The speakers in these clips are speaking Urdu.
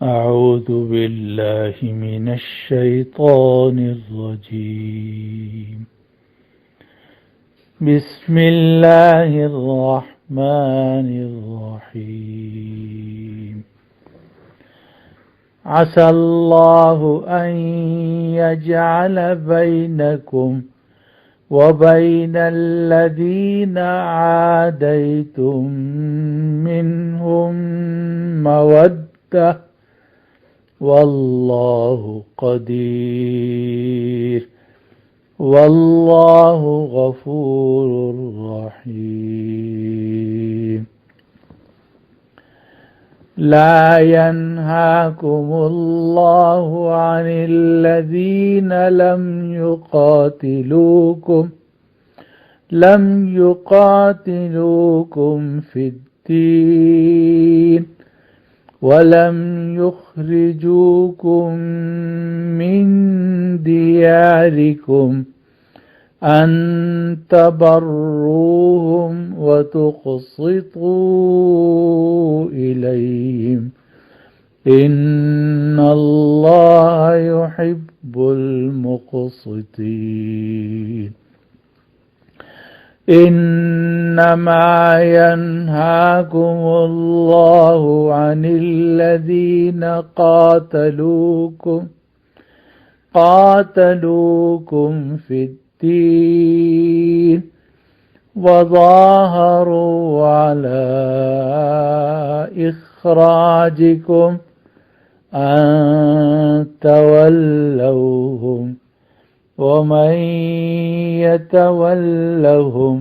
أعوذ بالله من الشيطان الرجيم. بسم الله الرحمن الرحيم. عسى الله أن يجعل بينكم وبين الذين عاديتم منهم مودة والله قدير والله غفور رحيم. لا ينهاكم الله عن الذين لم يقاتلوكم في الدين ولم يخرجوكم من دياركم أن تبروهم وتقسطوا إليهم إن الله يحب المقسطين. إنما ينهاكم الله عن الذين قاتلوكم في الدين وظاهروا على إخراجكم أن تولوهم ومن يتولهم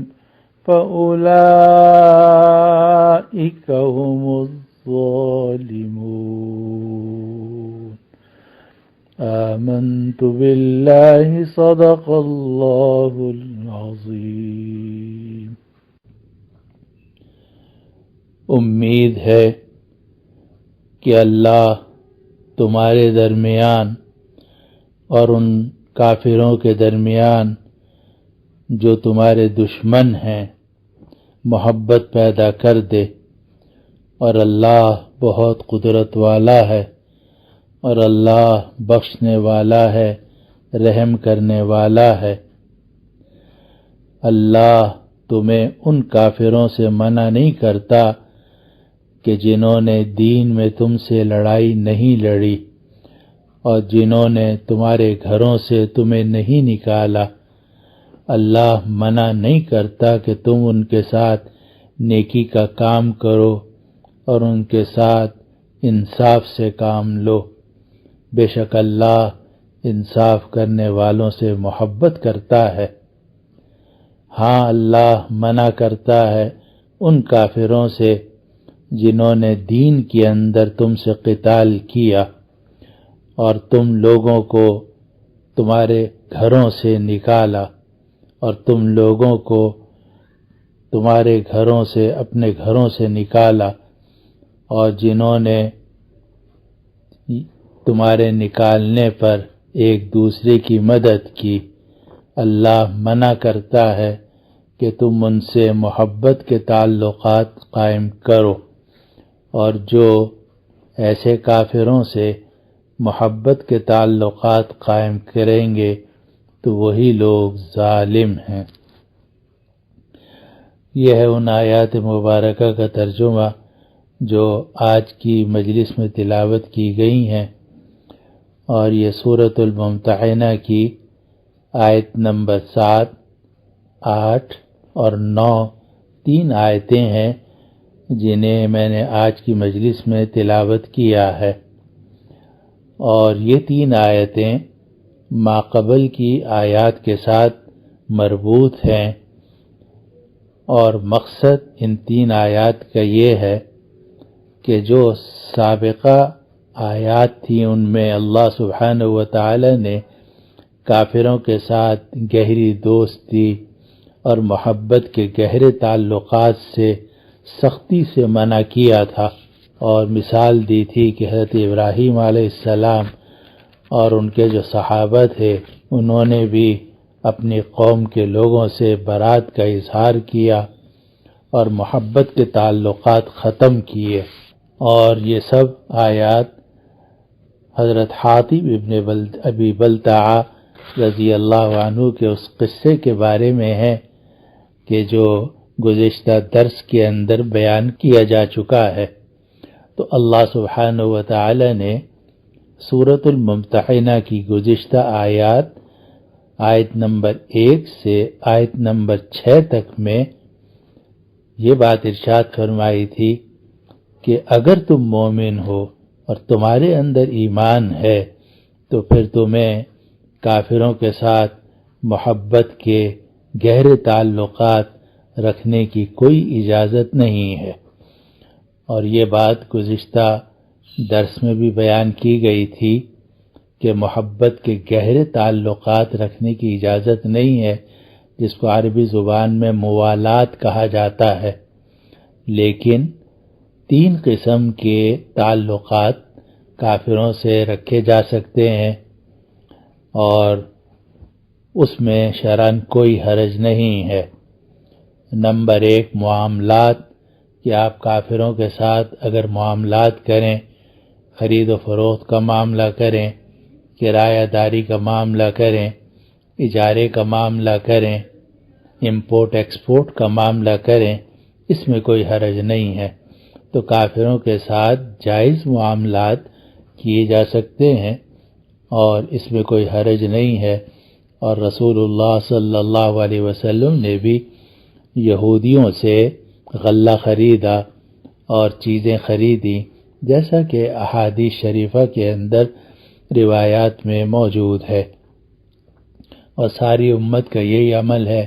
فأولئك هم الظالمون. آمنت بالله صدق الله العظيم. امید ہے کہ اللہ تمہارے درمیان اور ان کافروں کے درمیان جو تمہارے دشمن ہیں محبت پیدا کر دے، اور اللہ بہت قدرت والا ہے اور اللہ بخشنے والا ہے، رحم کرنے والا ہے۔ اللہ تمہیں ان کافروں سے منع نہیں کرتا کہ جنہوں نے دین میں تم سے لڑائی نہیں لڑی اور جنہوں نے تمہارے گھروں سے تمہیں نہیں نکالا۔ اللہ منع نہیں کرتا کہ تم ان کے ساتھ نیکی کا کام کرو اور ان کے ساتھ انصاف سے کام لو۔ بے شک اللہ انصاف کرنے والوں سے محبت کرتا ہے۔ ہاں، اللہ منع کرتا ہے ان کافروں سے جنہوں نے دین کے اندر تم سے قتال کیا اور تم لوگوں کو تمہارے گھروں سے نکالا، اور تم لوگوں کو تمہارے گھروں سے اپنے گھروں سے نکالا، اور جنہوں نے تمہارے نکالنے پر ایک دوسرے کی مدد کی۔ اللہ منع کرتا ہے کہ تم ان سے محبت کے تعلقات قائم کرو، اور جو ایسے کافروں سے محبت کے تعلقات قائم کریں گے تو وہی لوگ ظالم ہیں۔ یہ ہے ان آیات مبارکہ کا ترجمہ جو آج کی مجلس میں تلاوت کی گئی ہیں، اور یہ سورۃ الممتحنہ کی آیت نمبر 7، 8 اور 9 تین آیتیں ہیں جنہیں میں نے آج کی مجلس میں تلاوت کیا ہے، اور یہ تین آیتیں ماقبل کی آیات کے ساتھ مربوط ہیں، اور مقصد ان تین آیات کا یہ ہے کہ جو سابقہ آیات تھیں ان میں اللہ سبحانہ و تعالی نے کافروں کے ساتھ گہری دوستی اور محبت کے گہرے تعلقات سے سختی سے منع کیا تھا، اور مثال دی تھی کہ حضرت ابراہیم علیہ السلام اور ان کے جو صحابہ تھے انہوں نے بھی اپنی قوم کے لوگوں سے برات کا اظہار کیا اور محبت کے تعلقات ختم کیے، اور یہ سب آیات حضرت حاطب ابن ابی بلتعہ رضی اللہ عنہ کے اس قصے کے بارے میں ہے کہ جو گزشتہ درس کے اندر بیان کیا جا چکا ہے۔ تو اللہ سبحانہ و تعالی نے سورۃ الممتحنہ کی گزشتہ آیت نمبر 1 سے آیت نمبر 6 تک میں یہ بات ارشاد فرمائی تھی کہ اگر تم مومن ہو اور تمہارے اندر ایمان ہے تو پھر تمہیں کافروں کے ساتھ محبت کے گہرے تعلقات رکھنے کی کوئی اجازت نہیں ہے، اور یہ بات گزشتہ درس میں بھی بیان کی گئی تھی کہ محبت کے گہرے تعلقات رکھنے کی اجازت نہیں ہے، جس کو عربی زبان میں موالات کہا جاتا ہے، لیکن 3 قسم کے تعلقات کافروں سے رکھے جا سکتے ہیں، اور اس میں شرعاً کوئی حرج نہیں ہے۔ نمبر 1 معاملات، کہ آپ کافروں کے ساتھ اگر معاملات کریں، خرید و فروخت کا معاملہ کریں، کرایہ داری کا معاملہ کریں، اجارے کا معاملہ کریں، امپورٹ ایکسپورٹ کا معاملہ کریں، اس میں کوئی حرج نہیں ہے۔ تو کافروں کے ساتھ جائز معاملات کیے جا سکتے ہیں اور اس میں کوئی حرج نہیں ہے، اور رسول اللہ صلی اللہ علیہ وسلم نے بھی یہودیوں سے غلہ خریدا اور چیزیں خریدی، جیسا کہ احادیث شریفہ کے اندر روایات میں موجود ہے، اور ساری امت کا یہی عمل ہے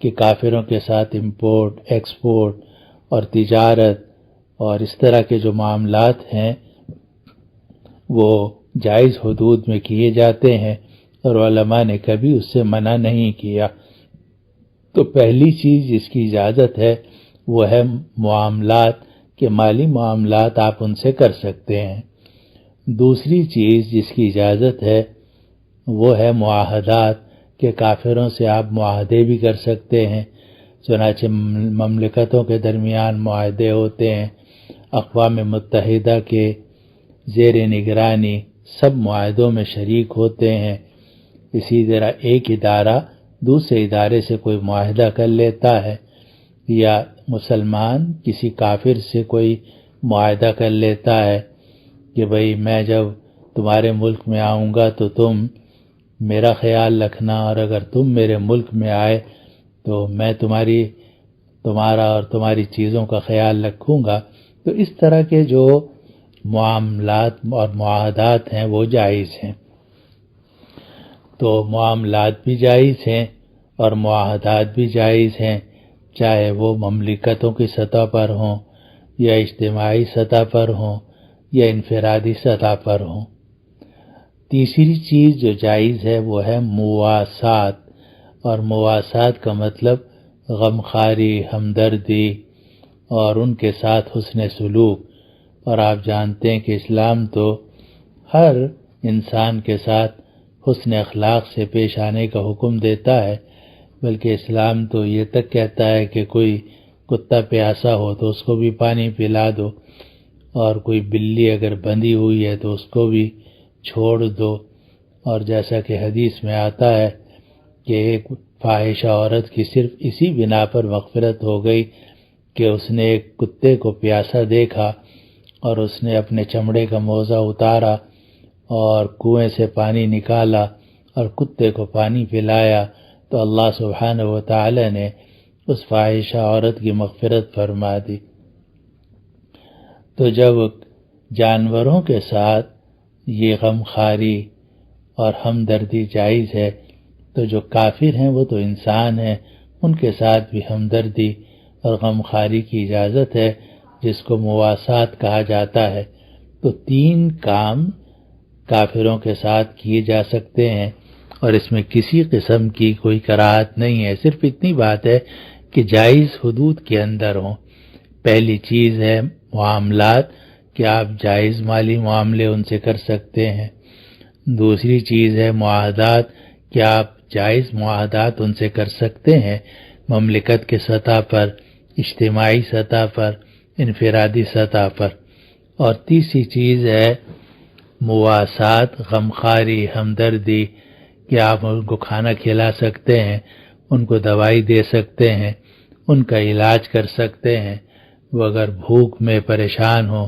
کہ کافروں کے ساتھ امپورٹ ایکسپورٹ اور تجارت اور اس طرح کے جو معاملات ہیں وہ جائز حدود میں کیے جاتے ہیں، اور علماء نے کبھی اس سے منع نہیں کیا۔ تو پہلی چیز جس کی اجازت ہے وہ ہے معاملات، کہ مالی معاملات آپ ان سے کر سکتے ہیں۔ دوسری چیز جس کی اجازت ہے وہ ہے معاہدات، کہ کافروں سے آپ معاہدے بھی کر سکتے ہیں، چنانچہ مملکتوں کے درمیان معاہدے ہوتے ہیں، اقوام متحدہ کے زیر نگرانی سب معاہدوں میں شریک ہوتے ہیں۔ اسی طرح ایک ادارہ دوسرے ادارے سے کوئی معاہدہ کر لیتا ہے، یا مسلمان کسی کافر سے کوئی معاہدہ کر لیتا ہے کہ بھئی میں جب تمہارے ملک میں آؤں گا تو تم میرا خیال رکھنا، اور اگر تم میرے ملک میں آئے تو میں تمہارا اور تمہاری چیزوں کا خیال رکھوں گا۔ تو اس طرح کے جو معاملات اور معاہدات ہیں وہ جائز ہیں۔ تو معاملات بھی جائز ہیں اور معاہدات بھی جائز ہیں، چاہے وہ مملکتوں کی سطح پر ہوں یا اجتماعی سطح پر ہوں یا انفرادی سطح پر ہوں۔ تیسری چیز جو جائز ہے وہ ہے مواسات، اور مواسات کا مطلب غمخواری، ہمدردی اور ان کے ساتھ حسن سلوک۔ اور آپ جانتے ہیں کہ اسلام تو ہر انسان کے ساتھ حسن اخلاق سے پیش آنے کا حکم دیتا ہے، بلکہ اسلام تو یہ تک کہتا ہے کہ کوئی کتا پیاسا ہو تو اس کو بھی پانی پلا دو، اور کوئی بلی اگر بندھی ہوئی ہے تو اس کو بھی چھوڑ دو۔ اور جیسا کہ حدیث میں آتا ہے کہ ایک فاحشہ عورت کی صرف اسی بنا پر مغفرت ہو گئی کہ اس نے ایک کتے کو پیاسا دیکھا اور اس نے اپنے چمڑے کا موزہ اتارا اور کنویں سے پانی نکالا اور کتے کو پانی پلایا، تو اللہ سبحانہ و تعالی نے اس فاحشہ عورت کی مغفرت فرما دی۔ تو جب جانوروں کے ساتھ یہ غمخواری اور ہمدردی جائز ہے، تو جو کافر ہیں وہ تو انسان ہیں، ان کے ساتھ بھی ہمدردی اور غمخواری کی اجازت ہے، جس کو مواسات کہا جاتا ہے۔ تو 3 کام کافروں کے ساتھ کیے جا سکتے ہیں، اور اس میں کسی قسم کی کوئی کراہت نہیں ہے، صرف اتنی بات ہے کہ جائز حدود کے اندر ہوں۔ پہلی چیز ہے معاملات، کہ آپ جائز مالی معاملے ان سے کر سکتے ہیں۔ دوسری چیز ہے معاہدات، کہ آپ جائز معاہدات ان سے کر سکتے ہیں مملکت کے سطح پر، اجتماعی سطح پر، انفرادی سطح پر۔ اور تیسری چیز ہے مواسات، غمخواری، ہمدردی، کہ آپ ان کو کھانا کھلا سکتے ہیں، ان کو دوائی دے سکتے ہیں، ان کا علاج کر سکتے ہیں۔ وہ اگر بھوک میں پریشان ہو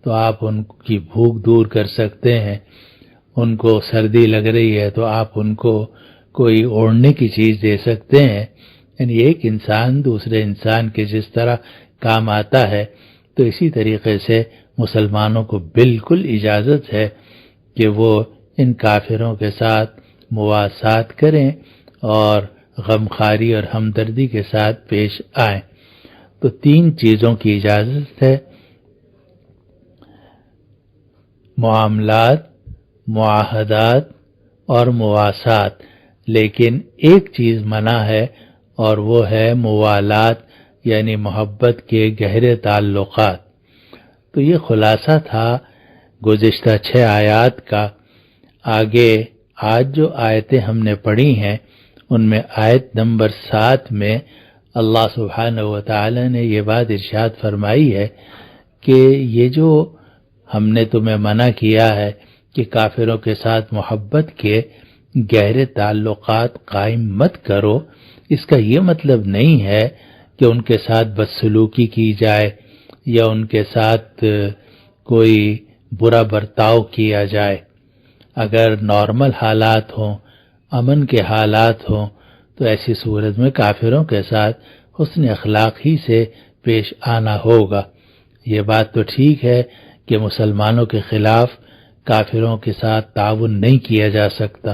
تو آپ ان کی بھوک دور کر سکتے ہیں۔ ان کو سردی لگ رہی ہے تو آپ ان کو کوئی اوڑھنے کی چیز دے سکتے ہیں۔ یعنی ایک انسان دوسرے انسان کے جس طرح کام آتا ہے، تو اسی طریقے سے مسلمانوں کو بالکل اجازت ہے کہ وہ ان کافروں کے ساتھ مواسات کریں اور غمخواری اور ہمدردی کے ساتھ پیش آئیں۔ تو 3 چیزوں کی اجازت ہے: معاملات، معاہدات اور مواسات، لیکن ایک چیز منع ہے اور وہ ہے موالات، یعنی محبت کے گہرے تعلقات۔ تو یہ خلاصہ تھا گزشتہ 6 آیات کا۔ آگے آج جو آیتیں ہم نے پڑھی ہیں ان میں آیت نمبر 7 میں اللہ سبحانہ و تعالی نے یہ بات ارشاد فرمائی ہے کہ یہ جو ہم نے تمہیں منع کیا ہے کہ کافروں کے ساتھ محبت کے گہرے تعلقات قائم مت کرو، اس کا یہ مطلب نہیں ہے کہ ان کے ساتھ بدسلوکی کی جائے یا ان کے ساتھ کوئی برا برتاؤ کیا جائے۔ اگر نارمل حالات ہوں، امن کے حالات ہوں، تو ایسی صورت میں کافروں کے ساتھ حسن اخلاق ہی سے پیش آنا ہوگا۔ یہ بات تو ٹھیک ہے کہ مسلمانوں کے خلاف کافروں کے ساتھ تعاون نہیں کیا جا سکتا،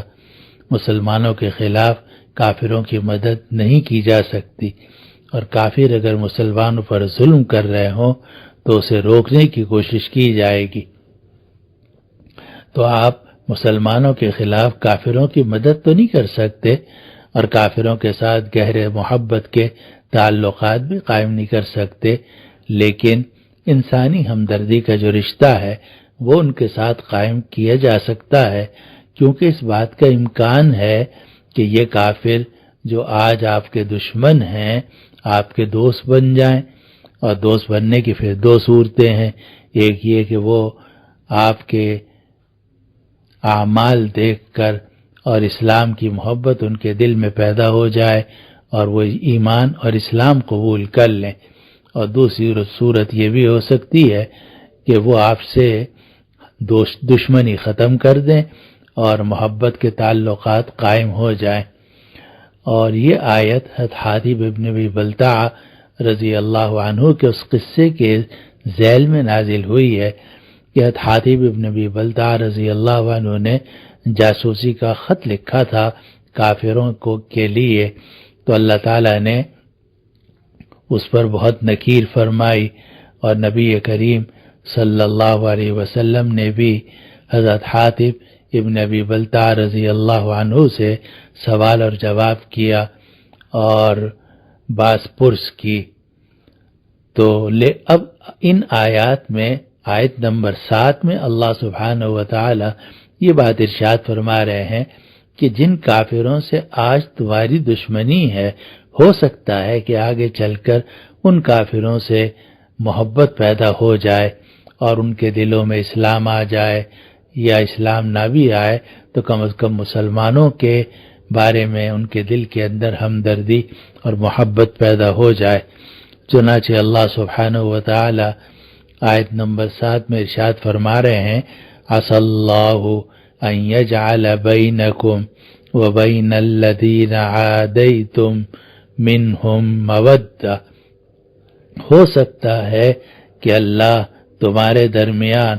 مسلمانوں کے خلاف کافروں کی مدد نہیں کی جا سکتی، اور کافر اگر مسلمانوں پر ظلم کر رہے ہوں تو اسے روکنے کی کوشش کی جائے گی۔ تو آپ مسلمانوں کے خلاف کافروں کی مدد تو نہیں کر سکتے اور کافروں کے ساتھ گہرے محبت کے تعلقات بھی قائم نہیں کر سکتے، لیکن انسانی ہمدردی کا جو رشتہ ہے وہ ان کے ساتھ قائم کیا جا سکتا ہے، کیونکہ اس بات کا امکان ہے کہ یہ کافر جو آج آپ کے دشمن ہیں آپ کے دوست بن جائیں، اور دوست بننے کی پھر 2 صورتیں ہیں۔ ایک یہ کہ وہ آپ کے اعمال دیکھ کر اور اسلام کی محبت ان کے دل میں پیدا ہو جائے اور وہ ایمان اور اسلام قبول کر لیں، اور دوسری صورت یہ بھی ہو سکتی ہے کہ وہ آپ سے دشمنی ختم کر دیں اور محبت کے تعلقات قائم ہو جائیں۔ اور یہ آیت حضرت حاتب ابن ابی بلتعہ رضی اللہ عنہ کے اس قصے کے ذیل میں نازل ہوئی ہے کہ حضرت حاتب ابن ابی بلتعہ رضی اللہ عنہ نے جاسوسی کا خط لکھا تھا کافروں کے لیے، تو اللہ تعالیٰ نے اس پر بہت نکیر فرمائی، اور نبی کریم صلی اللہ علیہ وسلم نے بھی حضرت حاتب ابن ابی بلتعہ رضی اللہ عنہ سے سوال اور جواب کیا اور باز پرس کی۔ تو اب ان آیات میں آیت نمبر 7 میں اللہ سبحانہ و تعالی یہ بات ارشاد فرما رہے ہیں کہ جن کافروں سے آج تمہاری دشمنی ہے، ہو سکتا ہے کہ آگے چل کر ان کافروں سے محبت پیدا ہو جائے اور ان کے دلوں میں اسلام آ جائے، یا اسلام نہ بھی آئے تو کم از کم مسلمانوں کے بارے میں ان کے دل کے اندر ہمدردی اور محبت پیدا ہو جائے۔ چنانچہ اللہ سبحانہ و تعالی آیت نمبر 7 میں ارشاد فرما رہے ہیں: عَسَى اللَّهُ أَن يَجْعَلَ بَيْنَكُمْ وَبَيْنَ الَّذِينَ عَادَيْتُمْ مِنْهُمْ مَوَدَّةً، ہو سکتا ہے کہ اللہ تمہارے درمیان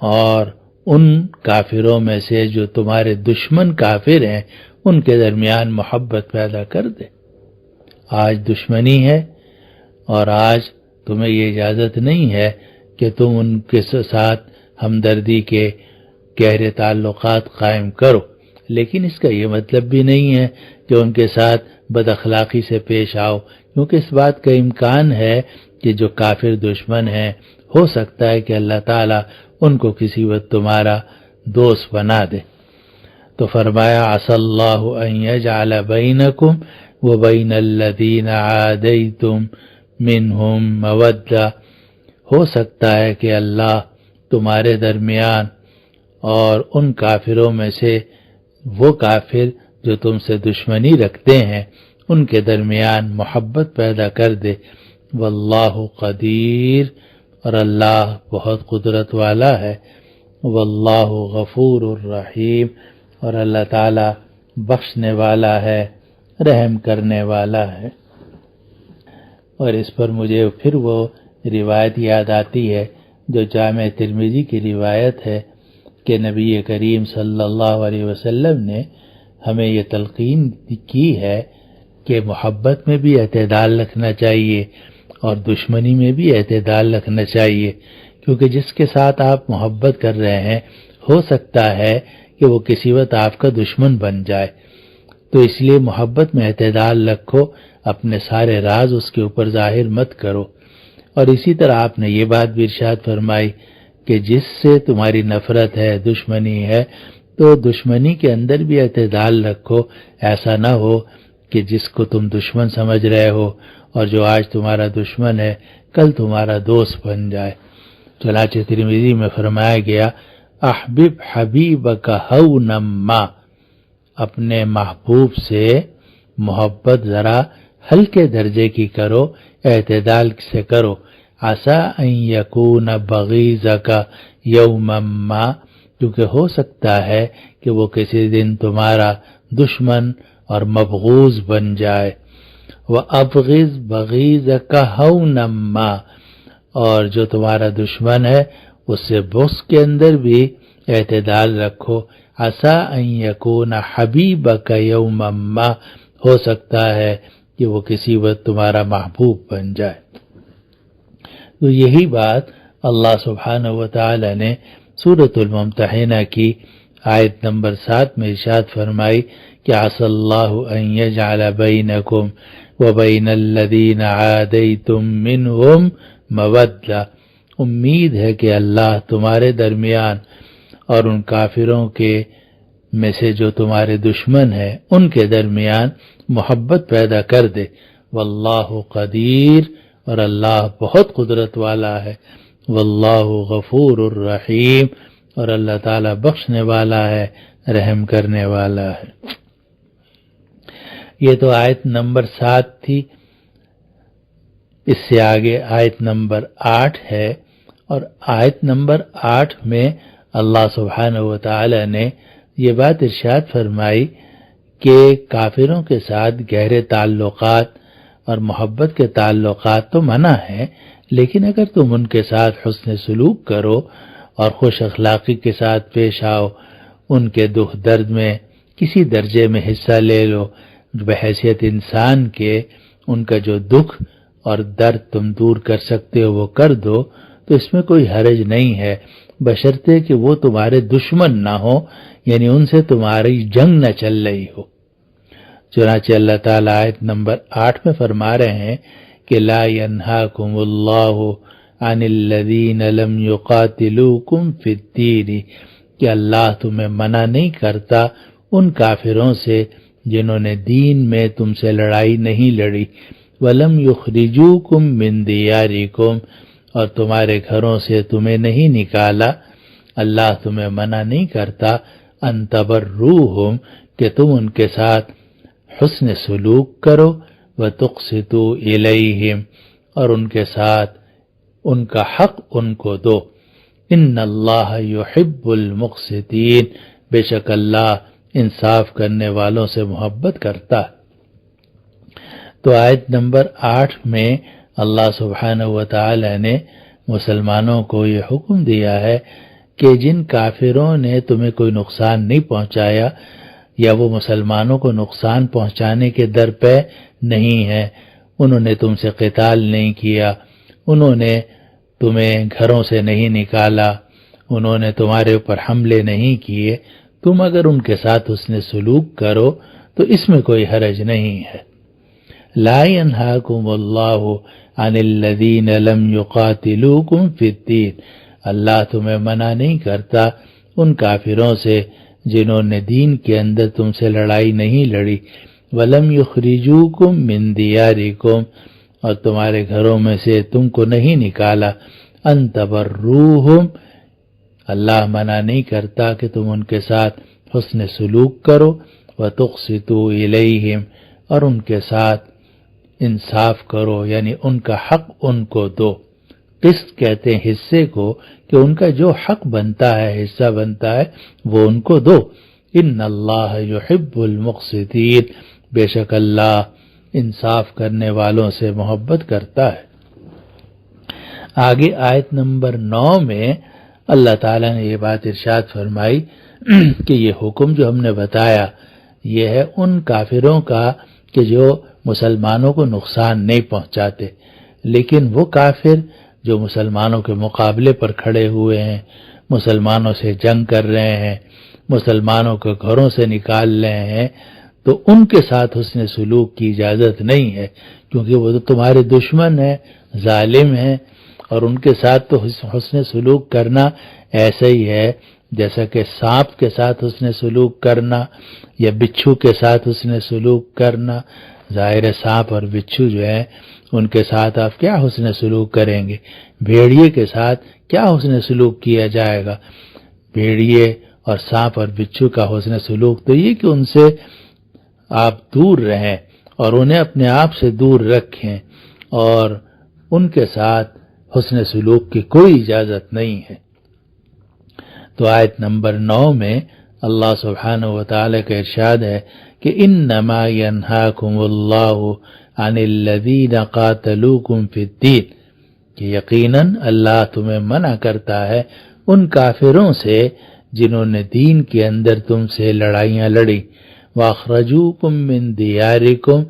اور ان کافروں میں سے جو تمہارے دشمن کافر ہیں ان کے درمیان محبت پیدا کر دے۔ آج دشمنی ہے اور آج تمہیں یہ اجازت نہیں ہے کہ تم ان کے ساتھ ہمدردی کے گہرے تعلقات قائم کرو، لیکن اس کا یہ مطلب بھی نہیں ہے کہ ان کے ساتھ بد اخلاقی سے پیش آؤ، کیونکہ اس بات کا امکان ہے کہ جو کافر دشمن ہیں ہو سکتا ہے کہ اللہ تعالیٰ ان کو کسی وقت تمہارا دوست بنا دے۔ تو فرمایا: عَسَى اللَّهُ أَن يَجْعَلَ بَيْنَكُمْ وَبَيْنَ الَّذِينَ عَادَيْتُمْ مِنْهُمْ مَوَدَّةً، ہو سکتا ہے کہ اللہ تمہارے درمیان اور ان کافروں میں سے وہ کافر جو تم سے دشمنی رکھتے ہیں ان کے درمیان محبت پیدا کر دے۔ واللہ قدیر، اور اللہ بہت قدرت والا ہے۔ واللہ غفور الرحیم، اور اللہ تعالی بخشنے والا ہے، رحم کرنے والا ہے۔ اور اس پر مجھے پھر وہ روایت یاد آتی ہے جو جامع ترمذی کی روایت ہے کہ نبی کریم صلی اللہ علیہ وسلم نے ہمیں یہ تلقین کی ہے کہ محبت میں بھی اعتدال رکھنا چاہیے اور دشمنی میں بھی اعتدال رکھنا چاہیے، کیونکہ جس کے ساتھ آپ محبت کر رہے ہیں ہو سکتا ہے کہ وہ کسی وقت آپ کا دشمن بن جائے، تو اس لیے محبت میں اعتدال رکھو، اپنے سارے راز اس کے اوپر ظاہر مت کرو۔ اور اسی طرح آپ نے یہ بات بھی ارشاد فرمائی کہ جس سے تمہاری نفرت ہے، دشمنی ہے، تو دشمنی کے اندر بھی اعتدال رکھو، ایسا نہ ہو کہ جس کو تم دشمن سمجھ رہے ہو اور جو آج تمہارا دشمن ہے کل تمہارا دوست بن جائے۔ چنانچہ ترمذی میں فرمایا گیا احبب حبیبک ہونا ما، اپنے محبوب سے محبت ذرا ہلکے درجے کی کرو، اعتدال سے کرو۔ عسیٰ ان یکون بغیضک یوما ما، کیونکہ ہو سکتا ہے کہ وہ کسی دن تمہارا دشمن اور مبغوض بن جائے۔ وَأَبْغِضْ بَغِيضَكَ هَوْنًا مَا، اور جو تمہارا دشمن ہے اس سے بغض کے اندر بھی اعتدال رکھو۔ عسیٰ ان یکون حبیبک یوما ما، ہو سکتا ہے کہ وہ کسی وقت تمہارا محبوب بن جائے۔ تو یہی بات اللہ سبحانہ وتعالی نے سورۃ الممتحنہ کی آیت نمبر 7 میں ارشاد فرمائی کہ عسى اللہ ان یجعل بینکم وبین الذین عادیتم منہم مودہ، امید ہے کہ اللہ تمہارے درمیان اور ان کافروں کے میں سے جو تمہارے دشمن ہیں ان کے درمیان محبت پیدا کر دے۔ واللہ قدیر، اور اللہ بہت قدرت والا ہے۔ واللہ غفور الرحیم، اور اللہ تعالی بخشنے والا ہے، رحم کرنے والا ہے۔ یہ تو آیت نمبر 7 تھی، اس سے آگے آیت نمبر 8 ہے، اور آیت نمبر 8 میں اللہ سبحانہ وتعالی نے یہ بات ارشاد فرمائی کہ کافروں کے ساتھ گہرے تعلقات اور محبت کے تعلقات تو منع ہیں، لیکن اگر تم ان کے ساتھ حسن سلوک کرو اور خوش اخلاقی کے ساتھ پیش آؤ، ان کے دکھ درد میں کسی درجے میں حصہ لے لو، بحیثیت انسان کے ان کا جو دکھ اور درد تم دور کر سکتے ہو وہ کر دو، تو اس میں کوئی حرج نہیں ہے، بشرطے کہ وہ تمہارے دشمن نہ ہو، یعنی ان سے تمہاری جنگ نہ چل رہی ہو۔ چنانچہ اللہ تعالیٰ آیت نمبر 8 میں فرما رہے ہیں کہ لا ینہاکم اللہ عن الذین لم یقاتلوکم فی الدین، کہ اللہ تمہیں منع نہیں کرتا ان کافروں سے جنہوں نے دین میں تم سے لڑائی نہیں لڑی، ولم یخرجوکم من دیارکم، اور تمہارے گھروں سے تمہیں نہیں نکالا، اللہ تمہیں منع نہیں کرتا ان تبروہم، کہ تم ان کے ساتھ حسن سلوک کرو، وتقسطوا الیہم، اور ان کے ساتھ ان کا حق ان کو دو۔ ان اللہ یحب المقسطین، بے شک اللہ انصاف کرنے والوں سے محبت کرتا ہے۔ تو آیت نمبر 8 میں اللہ سبحانہ وتعالی نے مسلمانوں کو یہ حکم دیا ہے کہ جن کافروں نے تمہیں کوئی نقصان نہیں پہنچایا یا وہ مسلمانوں کو نقصان پہنچانے کے در پہ نہیں ہے، انہوں نے تم سے قتال نہیں کیا، انہوں نے تمہیں گھروں سے نہیں نکالا، انہوں نے تمہارے اوپر حملے نہیں کیے، تم اگر ان کے ساتھ حسن سلوک کرو تو اس میں کوئی حرج نہیں ہے۔ لا ینہاکم اللہ عن الذین لم یقاتلوکم فی الدین، اللہ تمہیں منع نہیں کرتا ان کافروں سے جنہوں نے دین کے اندر تم سے لڑائی نہیں لڑی، ولم یخرجوکم من دیارکم، اور تمہارے گھروں میں سے تم کو نہیں نکالا، ان تبروہم، اللہ منع نہیں کرتا کہ تم ان کے ساتھ حسن سلوک کرو، وَتُقْسِطُوا إِلَيْهِمْ، اور ان کے ساتھ انصاف کرو، یعنی ان کا حق ان کو دو۔ قسط کہتے ہیں حصے کو، کہ ان کا جو حق بنتا ہے، حصہ بنتا ہے، وہ ان کو دو۔ ان اللہ یحب المقسطین، بے شک اللہ انصاف کرنے والوں سے محبت کرتا ہے۔ آگے آیت نمبر 9 میں اللہ تعالیٰ نے یہ بات ارشاد فرمائی کہ یہ حکم جو ہم نے بتایا یہ ہے ان کافروں کا کہ جو مسلمانوں کو نقصان نہیں پہنچاتے، لیکن وہ کافر جو مسلمانوں کے مقابلے پر کھڑے ہوئے ہیں، مسلمانوں سے جنگ کر رہے ہیں، مسلمانوں کو گھروں سے نکال رہے ہیں، تو ان کے ساتھ حسن سلوک کی اجازت نہیں ہے، کیونکہ وہ تو تمہارے دشمن ہیں، ظالم ہیں، اور ان کے ساتھ تو حسن سلوک کرنا ایسا ہی ہے جیسا کہ سانپ کے ساتھ حسن سلوک کرنا یا بچھو کے ساتھ حسن سلوک کرنا۔ ظاہر سانپ اور بچھو جو ہے ان کے ساتھ آپ کیا حسن سلوک کریں گے؟ بھیڑیے کے ساتھ کیا حسن سلوک کیا جائے گا؟ بھیڑیے اور سانپ اور بچھو کا حسن سلوک تو یہ کہ ان سے آپ دور رہیں اور انہیں اپنے آپ سے دور رکھیں، اور ان کے ساتھ حسن سلوک کی کوئی اجازت نہیں ہے۔ تو آیت نمبر 9 میں اللہ سبحانہ وتعالی کا ارشاد ہے کہ انما ینہاکم اللہ عن الذین قاتلوکم فی الدین، کہ یقیناً اللہ تمہیں منع کرتا ہے ان کافروں سے جنہوں نے دین کے اندر تم سے لڑائیاں لڑی، واخرجوکم من دیارکم،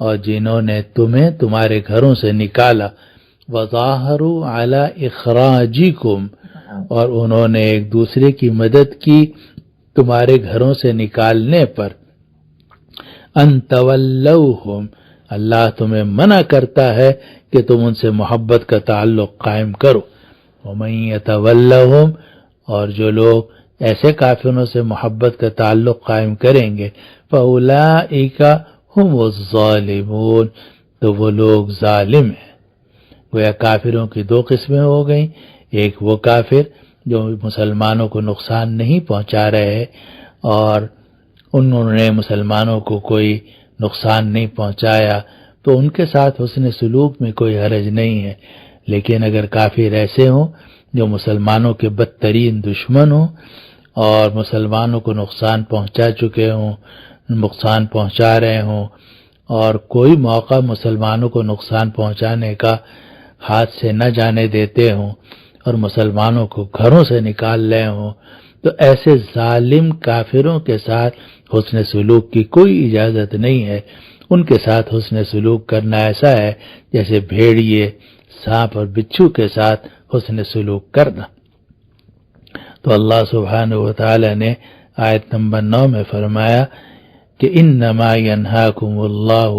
اور جنہوں نے تمہیں تمہارے گھروں سے نکالا، وظاہروا علی اخراجکم، اور انہوں نے ایک دوسرے کی مدد کی تمہارے گھروں سے نکالنے پر، ان تولوہم، اللہ تمہیں منع کرتا ہے کہ تم ان سے محبت کا تعلق قائم کرو، ومن یتولہم، اور جو لوگ ایسے کافروں سے محبت کا تعلق قائم کریں گے، فاولئک ھم الظالمون، تو وہ لوگ ظالم ہیں۔ گویا کافروں کی دو قسمیں ہو گئیں، ایک وہ کافر جو مسلمانوں کو نقصان نہیں پہنچا رہے اور انہوں نے مسلمانوں کو کوئی نقصان نہیں پہنچایا تو ان کے ساتھ حسن سلوک میں کوئی حرج نہیں ہے، لیکن اگر کافر ایسے ہوں جو مسلمانوں کے بدترین دشمن ہوں اور مسلمانوں کو نقصان پہنچا چکے ہوں، نقصان پہنچا رہے ہوں، اور کوئی موقع مسلمانوں کو نقصان پہنچانے کا ہاتھ سے نہ جانے دیتے ہوں اور مسلمانوں کو گھروں سے نکال رہے ہوں، تو ایسے ظالم کافروں کے ساتھ حسن سلوک کی کوئی اجازت نہیں ہے۔ ان کے ساتھ حسن سلوک کرنا ایسا ہے جیسے بھیڑیے، سانپ اور بچھو کے ساتھ حسن سلوک کرنا۔ تو اللہ سبحانہ وتعالی نے آیت نمبر 9 میں فرمایا کہ انما ینہاکم اللہ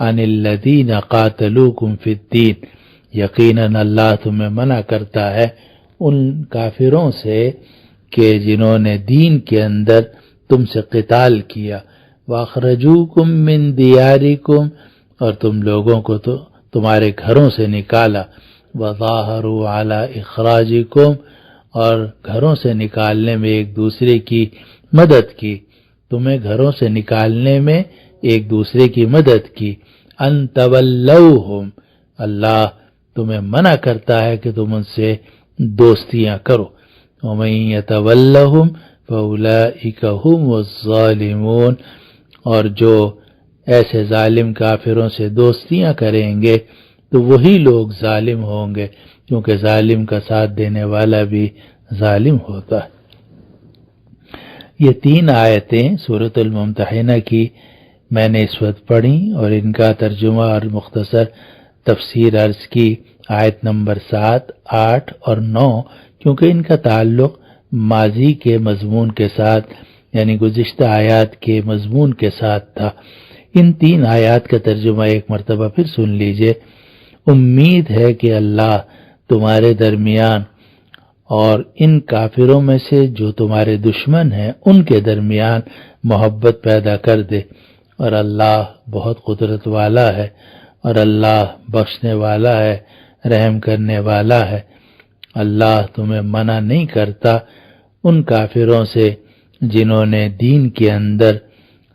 عن الذین قاتلوکم فی الدین، یقیناً اللہ تمہیں منع کرتا ہے ان کافروں سے کہ جنہوں نے دین کے اندر تم سے قتال کیا، واخرجوکم من دیارکم، اور تم لوگوں کو تو تمہارے گھروں سے نکالا، وظاہروا علی اخراجکم، اور گھروں سے نکالنے میں ایک دوسرے کی مدد کی، تمہیں گھروں سے نکالنے میں ایک دوسرے کی مدد کی، ان تولوہم، اللہ تمہیں منع کرتا ہے کہ تم ان سے دوستیاں کرو، ومن یتولہم فاولئک ھم الظالمون، اور جو ایسے ظالم کافروں سے دوستیاں کریں گے تو وہی لوگ ظالم ہوں گے، کیونکہ ظالم کا ساتھ دینے والا بھی ظالم ہوتا ہے۔ یہ 3 آیتیں سورۃ الممتحنہ کی میں نے اس وقت پڑھی اور ان کا ترجمہ اور مختصر تفسیر عرض کی آیت نمبر 7، 8 اور 9، کیونکہ ان کا تعلق ماضی کے مضمون کے ساتھ یعنی گزشتہ آیات کے مضمون کے ساتھ تھا۔ ان 3 آیات کا ترجمہ ایک مرتبہ پھر سن لیجئے۔ امید ہے کہ اللہ تمہارے درمیان اور ان کافروں میں سے جو تمہارے دشمن ہیں ان کے درمیان محبت پیدا کر دے، اور اللہ بہت قدرت والا ہے اور اللہ بخشنے والا ہے، رحم کرنے والا ہے۔ اللہ تمہیں منع نہیں کرتا ان کافروں سے جنہوں نے دین کے اندر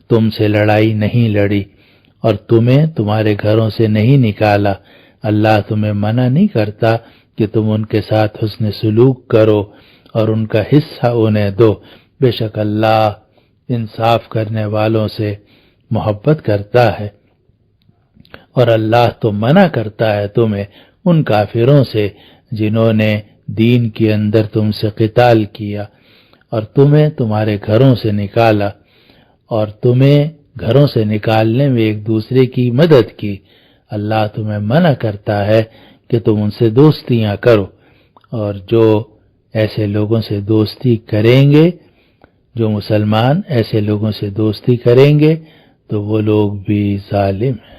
تم سے لڑائی نہیں لڑی اور تمہیں تمہارے گھروں سے نہیں نکالا۔ اللہ تمہیں منع نہیں کرتا کہ تم ان کے ساتھ حسن سلوک کرو اور ان کا حصہ انہیں دو۔ بے شک اللہ انصاف کرنے والوں سے محبت کرتا ہے۔ اور اللہ تو منع کرتا ہے تمہیں ان کافروں سے جنہوں نے دین کے اندر تم سے قتال کیا اور تمہیں تمہارے گھروں سے نکالا، اور تمہیں گھروں سے نکالنے میں ایک دوسرے کی مدد کی۔ اللہ تمہیں منع کرتا ہے کہ تم ان سے دوستیاں کرو، اور جو ایسے لوگوں سے دوستی کریں گے، جو مسلمان ایسے لوگوں سے دوستی کریں گے تو وہ لوگ بھی ظالم ہیں۔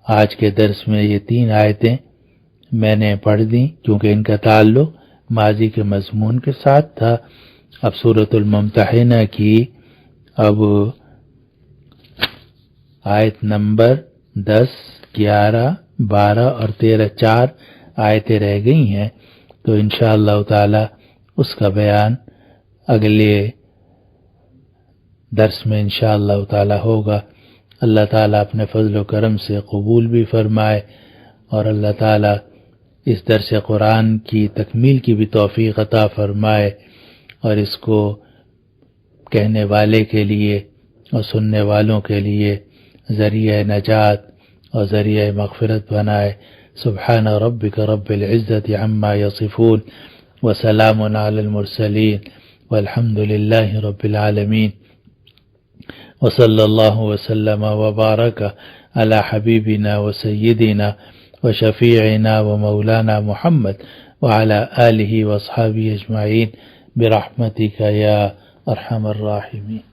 آج کے درس میں یہ 3 آیتیں میں نے پڑھ دیں کیونکہ ان کا تعلق ماضی کے مضمون کے ساتھ تھا۔ اب سورۃ الممتحنہ کی اب آیت نمبر 10، 11، 12 اور 13 4 آیتیں رہ گئی ہیں، تو انشاءاللہ تعالی اس کا بیان اگلے درس میں انشاءاللہ تعالی ہوگا۔ اللہ تعالیٰ اپنے فضل و کرم سے قبول بھی فرمائے، اور اللہ تعالیٰ اس درس قرآن کی تکمیل کی بھی توفیق عطا فرمائے، اور اس کو کہنے والے کے لیے اور سننے والوں کے لیے ذریعہ نجات اور ذریعہ مغفرت بنائے۔ سبحان ربک رب العزت عما یصفون وسلام علی المرسلین والحمد للہ رب العالمین، وصلی اللہ وسلم وبارک علی حبیبنا وسیدنا وشفیعنا ومولانا محمد وعلى آلہ واصحابہ اجمعین برحمتک یا ارحم الراحمین۔